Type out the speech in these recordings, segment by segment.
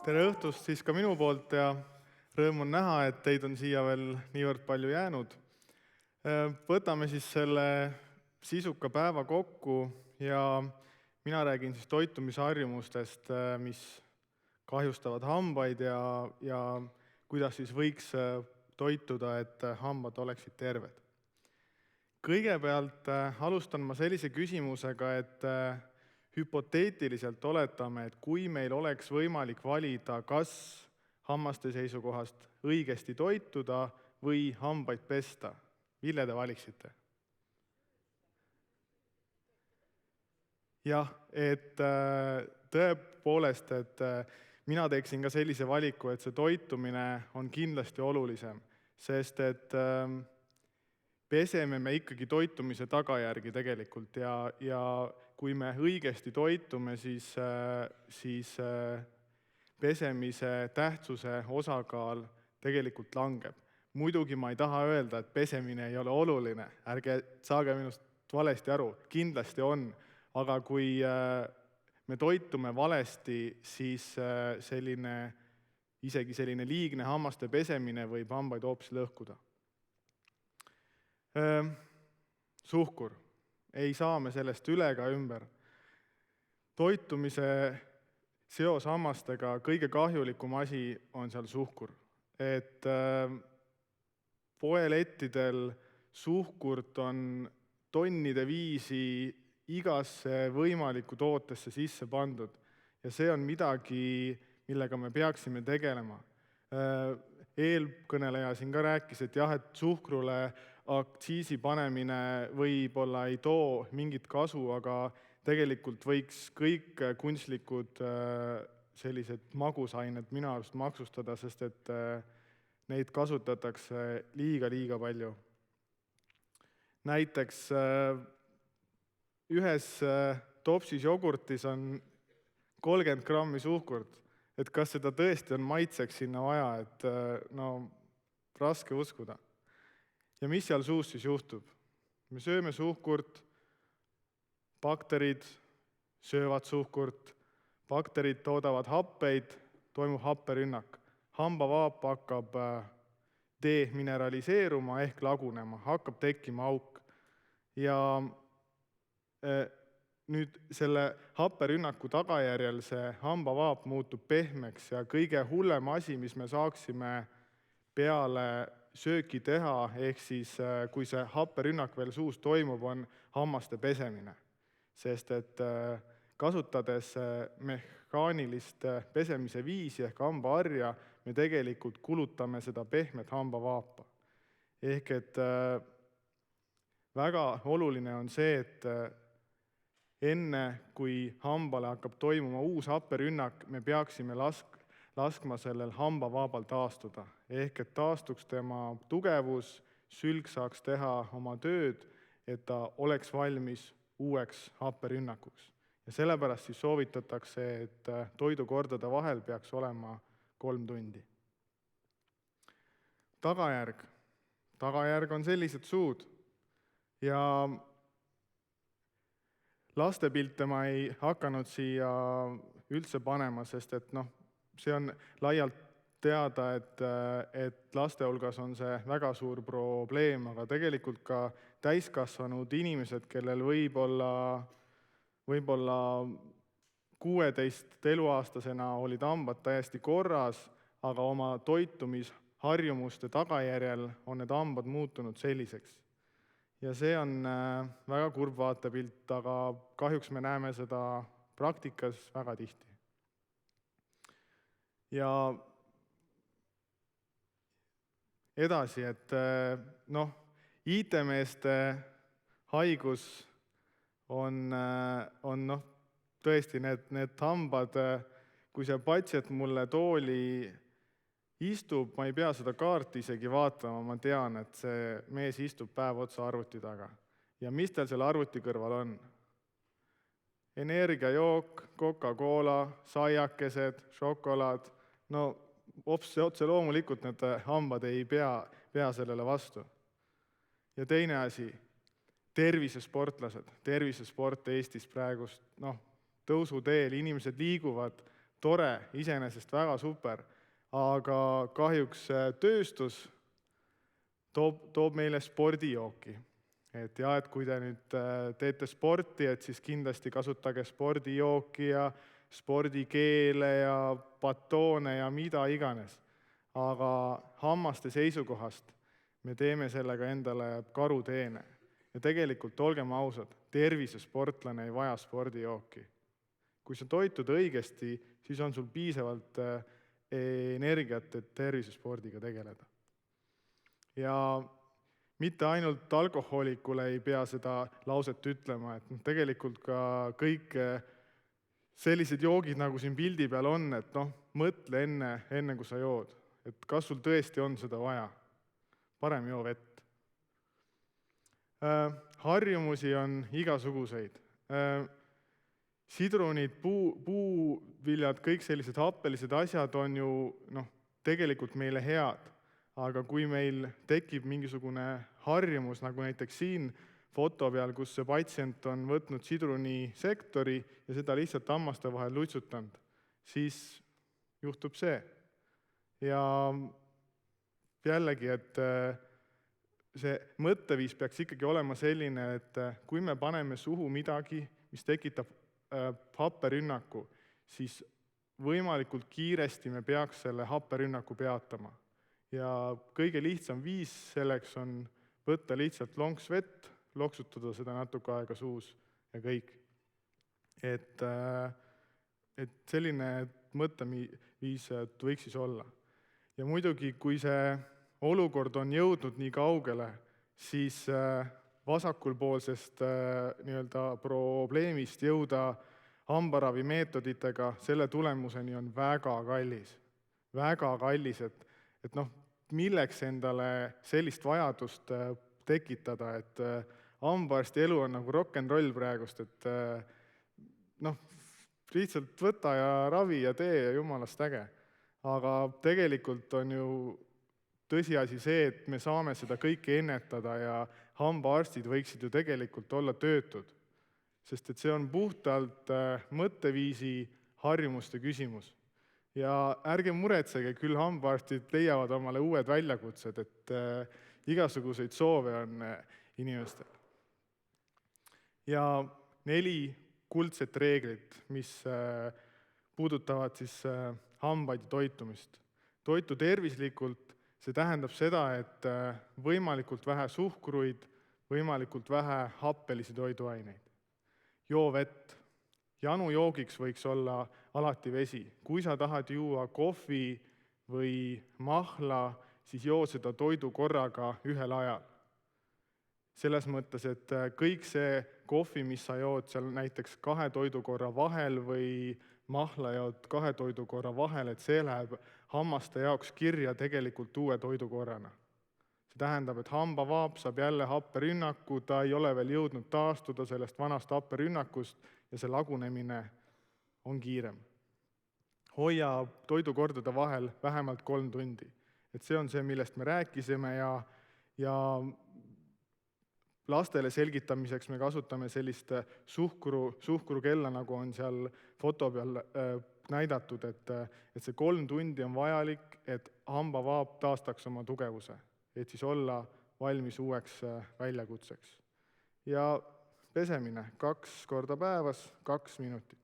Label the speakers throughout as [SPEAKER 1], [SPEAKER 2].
[SPEAKER 1] Tere õhtust siis ka minu poolt ja rõõm on näha, et teid on siia veel niivõrd palju jäänud. Võtame siis selle sisuka päeva kokku ja mina räägin siis toitumisharjumustest, mis kahjustavad hambaid ja kuidas siis võiks toituda, et hambad oleksid terved. Kõigepealt alustan ma sellise küsimusega, et hüpoteetiliselt oletame, et kui meil oleks võimalik valida, kas hammaste seisukohast õigesti toituda või hambaid pesta, mille te valiksite? Jah, et tõepoolest, et mina teeksin ka sellise valiku, et see toitumine on kindlasti olulisem, sest et peseme me ikkagi toitumise tagajärgi tegelikult ja kui me õigesti toitume, siis pesemise tähtsuse osakaal tegelikult langeb. Muidugi ma ei taha öelda, et pesemine ei ole oluline, ärge saage minust valesti aru, kindlasti on, aga kui me toitume valesti, siis isegi selline liigne hammaste pesemine võib hambaid hoopis lõhkuda. Suhkur. Ei saa me sellest üle ega ümber. Toitumise seos hammastega kõige kahjulikum asi on seal suhkur. Et poelettidel suhkurt on tonnide viisi igasse võimalikku tootesse sisse pandud ja see on midagi, millega me peaksime tegelema. Eelkõneleja siin ka rääkis, et jah, et suhkrule aktsiisi panemine võib-olla ei too mingit kasu, aga tegelikult võiks kõik kunstlikud sellised magusained minu arust maksustada, sest et neid kasutatakse liiga palju. Näiteks ühes topsis jogurtis on 30 grammi suhkurt, et kas seda tõesti on maitseks sinna vaja, et raske uskuda. Ja mis seal suus siis juhtub? Me sööme suhkurt, bakterid söövad suhkurt, bakterid toodavad happeid, toimub happerünnak. Hambavaap hakkab demineraliseeruma ehk lagunema, hakkab tekkima auk. Ja nüüd selle happerünnaku tagajärjel see hambavaap muutub pehmeks ja kõige hullem asi, mis me saaksime peale sööki teha, ehk siis kui see happerünnak veel suus toimub, on hammaste pesemine. Sest et kasutades mehaanilist pesemise viisi ehk hambaharja, me tegelikult kulutame seda pehmet hambavaapa. Ehk et väga oluline on see, et enne kui hambale hakkab toimuma uus happerünnak, me peaksime laskma sellel hambavaabal taastuda. Ehk et taastuks tema tugevus, sülg saaks teha oma tööd, et ta oleks valmis uueks happerünnakuks. Ja sellepärast siis soovitatakse, et toidukordade vahel peaks olema 3 tundi. Tagajärg on sellised suud. Ja lastepilte ma ei hakanud siia üldse panema, sest et see on laialt teada, et laste hulgas on see väga suur probleem, aga tegelikult ka täiskasvanud inimesed, kellel võib-olla 16 eluaastasena olid hambad täiesti korras, aga oma toitumisharjumuste tagajärjel on need hambad muutunud selliseks. Ja see on väga kurb vaatepilt, aga kahjuks me näeme seda praktikas väga tihti. Ja edasi, et IT-meeste haigus on tõesti need hambad, kui see patsient mulle tooli istub, ma ei pea seda kaarti isegi vaatama, ma tean, et see mees istub päev otsa arvuti taga. Ja mis tal selle arvuti kõrval on? Energiajook, Coca-Cola, saiakesed, šokolaad, otse loomulikult need hambad ei pea sellele vastu. Ja teine asi, tervisesportlased, tervisesport Eestis praegust tõusuteel, inimesed liiguvad tore, iseenesest väga super, aga kahjuks tööstus toob meile spordijooki. Et kui te nüüd teete sporti, et siis kindlasti kasutage spordijooki ja spordikeele ja batoone ja mida iganes. Aga hammaste seisukohast me teeme sellega endale karuteene. Ja tegelikult, olgem ausad, tervisesportlane ei vaja spordijooki. Kui sa toitud õigesti, siis on sul piisavalt energiat, et tervisespordiga tegeleda. Ja mitte ainult alkohoolikule ei pea seda lauset ütlema, et tegelikult ka kõik sellised joogid, nagu siin pildi peal on, et mõtle enne kui sa jood, et kas sul tõesti on seda vaja. Parem joo vett. Harjumusi on igasuguseid. Sidrunid, puuviljad, kõik sellised happelised asjad on ju tegelikult meile head. Aga kui meil tekib mingisugune harjumus, nagu näiteks siin foto peal, kus see patsient on võtnud sidrunisektori ja seda lihtsalt hammaste vahel lutsutanud, siis juhtub see. Ja jällegi, et see mõtteviis peaks ikkagi olema selline, et kui me paneme suhu midagi, mis tekitab happerünnaku, siis võimalikult kiiresti me peaks selle happerünnaku peatama. Ja kõige lihtsam viis selleks on võtta lihtsalt lonks vett, loksutada seda natuke aega suus ja kõik. Et selline mõtteviis võiks siis olla. Ja muidugi, kui see olukord on jõudnud nii kaugele, siis vasakulpoolsest probleemist jõuda hambaravi meetoditega, selle tulemuseni on väga kallis. Väga kallis, et milleks endale sellist vajadust tekitada, et hambaarsti elu on nagu rock and roll praegust, et lihtsalt võta ja ravi ja tee ja jumalast äge. Aga tegelikult on ju tõsiasi see, et me saame seda kõike ennetada ja hambaarstid võiksid ju tegelikult olla töötud. Sest et see on puhtalt mõtteviisi harjumuste küsimus. Ja ärge muretsege, küll hambaarstid leiavad omale uued väljakutsed, et igasuguseid soove on inimestel. Ja 4 kuldset reeglit, mis puudutavad siis hambaid ja toitumist. Toitu tervislikult, see tähendab seda, et võimalikult vähe suhkruid, võimalikult vähe happelisi toiduaineid. Joo vett. Janujoogiks võiks olla alati vesi. Kui sa tahad juua kohvi või mahla, siis joo seda toidu korraga ühel ajal. Selles mõttes, et kõik see kohvi, mis sa jood seal näiteks 2 toidukorra vahel või mahla jood 2 toidukorra vahel, et see läheb hammaste jaoks kirja tegelikult uue toidukorrana. See tähendab, et hambavaap saab jälle happerünnaku, ta ei ole veel jõudnud taastuda sellest vanast happerünnakust ja see lagunemine on kiirem. Hoia toidukordade vahel vähemalt 3 tundi. Et see on see, millest me rääkisime ja lastele selgitamiseks me kasutame sellist suhkrukella, nagu on seal foto peal näidatud, et see 3 tundi on vajalik, et hambavaap taastaks oma tugevuse, et siis olla valmis uueks väljakutseks. Ja pesemine 2 korda päevas, 2 minutit.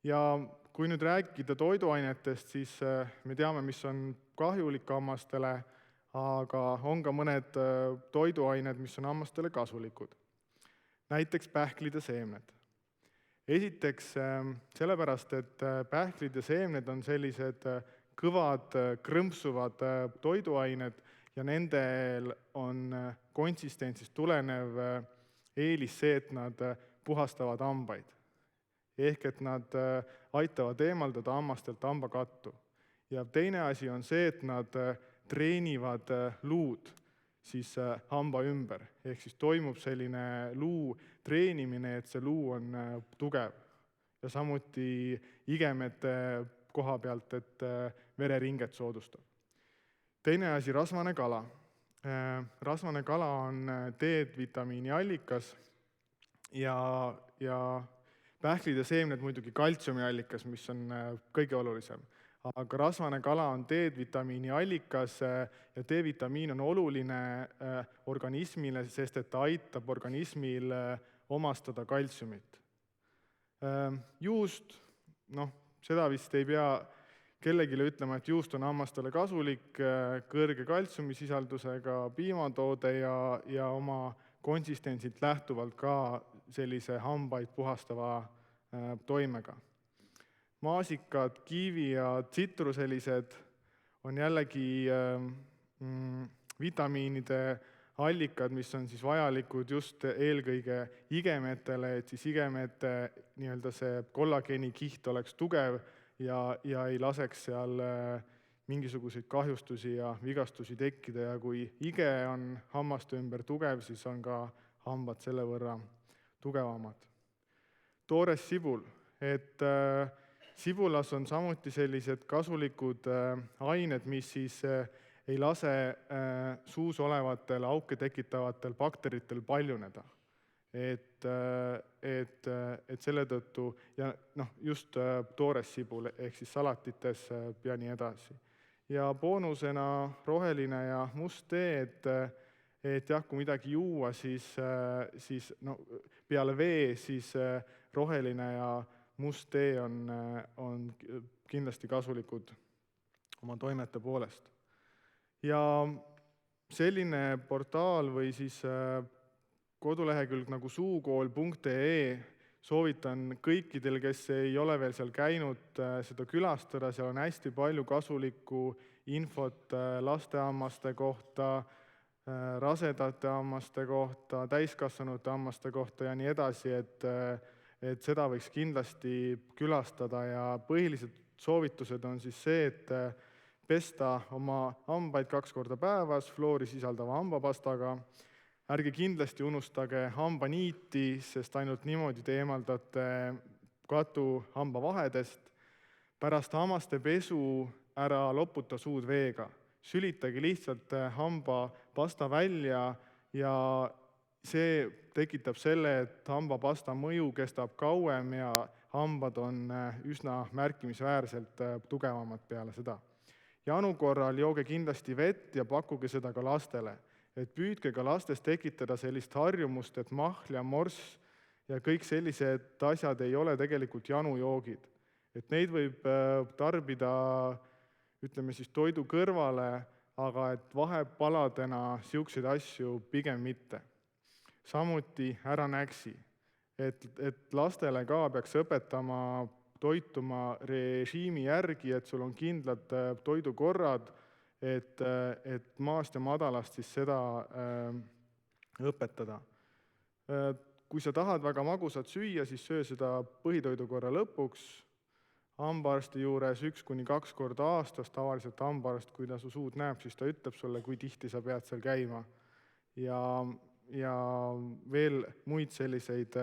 [SPEAKER 1] Ja kui nüüd rääkida toiduainetest, siis me teame, mis on kahjulik hammastele, aga on ka mõned toiduained, mis on hammastele kasulikud. Näiteks pähklid ja seemned. Esiteks sellepärast, et pähklid ja seemned on sellised kõvad, krõmpsuvad toiduained ja nendel on konsistentsist tulenev eelis see, et nad puhastavad hambaid. Ehk et nad aitavad eemaldada hammastelt hambakattu. Ja teine asi on see, et nad treenivad luud siis hamba ümber. Ehk siis toimub selline luu treenimine, et see luu on tugev. Ja samuti igemete koha pealt, et vereringet soodustab. Teine asi, rasvane kala. Rasvane kala on D-vitamiini allikas ja Pähklid ja seemned muidugi kaltsiumiallikas, mis on kõige olulisem. Aga rasvane kala on D-vitamiini allikas ja D-vitamiin on oluline organismile, sest et ta aitab organismil omastada kaltsiumit. Juust, seda vist ei pea kellelegi ütlema, et juust on hammastele kasulik, kõrge kaltsiumisisaldusega piimatoode ja oma konsistentsilt lähtuvalt ka sellise hambaid puhastava toimega. Maasikad, kiivi ja tsitruselised on jällegi vitamiinide allikad, mis on siis vajalikud just eelkõige igemetele, et siis igemete nii-öelda see kollageenkiht oleks tugev ja ei laseks seal mingisuguseid kahjustusi ja vigastusi tekkida ja kui ige on hammaste ümber tugev, siis on ka hambad selle võrra tugevamad. Toores sibul, et sibulas on samuti sellised kasulikud ained, mis siis ei lase suus olevatel auke tekitavatel bakteritel paljuneda. Et selle tõttu, ja just toores sibul, ehk siis salatites ja nii edasi. Ja boonusena roheline ja must tee, et jah, kui midagi juua, siis peale vee, siis roheline ja must tee on kindlasti kasulikud oma toimete poolest. Ja selline portaal või siis kodulehekülg nagu suukool.ee soovitan kõikidel, kes ei ole veel seal käinud, seda külastada, seal on hästi palju kasulikku infot laste hammaste kohta, rasedate hammaste kohta, täiskasvanute hammaste kohta ja nii edasi, et seda võiks kindlasti külastada ja põhilised soovitused on siis see, et pesta oma hambaid 2 korda päevas fluori sisaldava hambapastaga. Ärge kindlasti unustage hambaniiti, sest ainult niimoodi te eemaldate katu hambavahedest. Pärast hammaste pesu ära loputa suud veega. Sülitage lihtsalt hambapasta välja ja see tekitab selle, et hambapasta mõju kestab kauem ja hambad on üsna märkimisväärselt tugevamad peale seda. Janu korral jooge kindlasti vett ja pakkuge seda ka lastele. Et püüdke ka lastes tekitada sellist harjumust, et mahl ja morss ja kõik sellised asjad ei ole tegelikult janujoogid. Et neid võib tarbida, ütleme siis toidu kõrvale, aga et vahepaladena siukseid asju pigem mitte. Samuti ära näksi, et lastele ka peaks õpetama toituma režiimi järgi, et sul on kindlad toidukorrad, et maast ja madalast siis seda õpetada. Kui sa tahad väga magusat süüa, siis söö seda põhitoidukorra lõpuks, hambaarsti juures 1-2 korda aastas, tavaliselt hambaarst, kui ta su suud näeb, siis ta ütleb sulle, kui tihti sa pead seal käima. Ja veel muid selliseid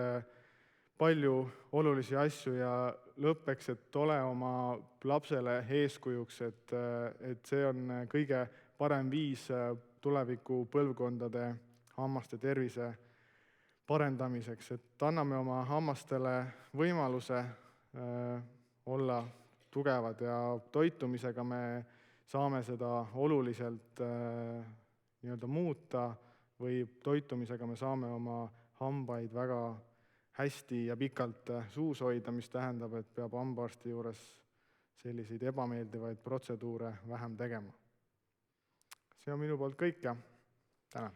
[SPEAKER 1] palju olulisi asju ja lõppeks, et ole oma lapsele eeskujuks, et see on kõige parem viis tuleviku põlvkondade hammaste tervise parendamiseks, et anname oma hammastele võimaluse olla tugevad ja toitumisega me saame seda oluliselt nii-öelda muuta või toitumisega me saame oma hambaid väga hästi ja pikalt suus hoida, mis tähendab, et peab hambaarsti juures selliseid ebameeldivaid protseduure vähem tegema. See on minu poolt kõik ja tänan.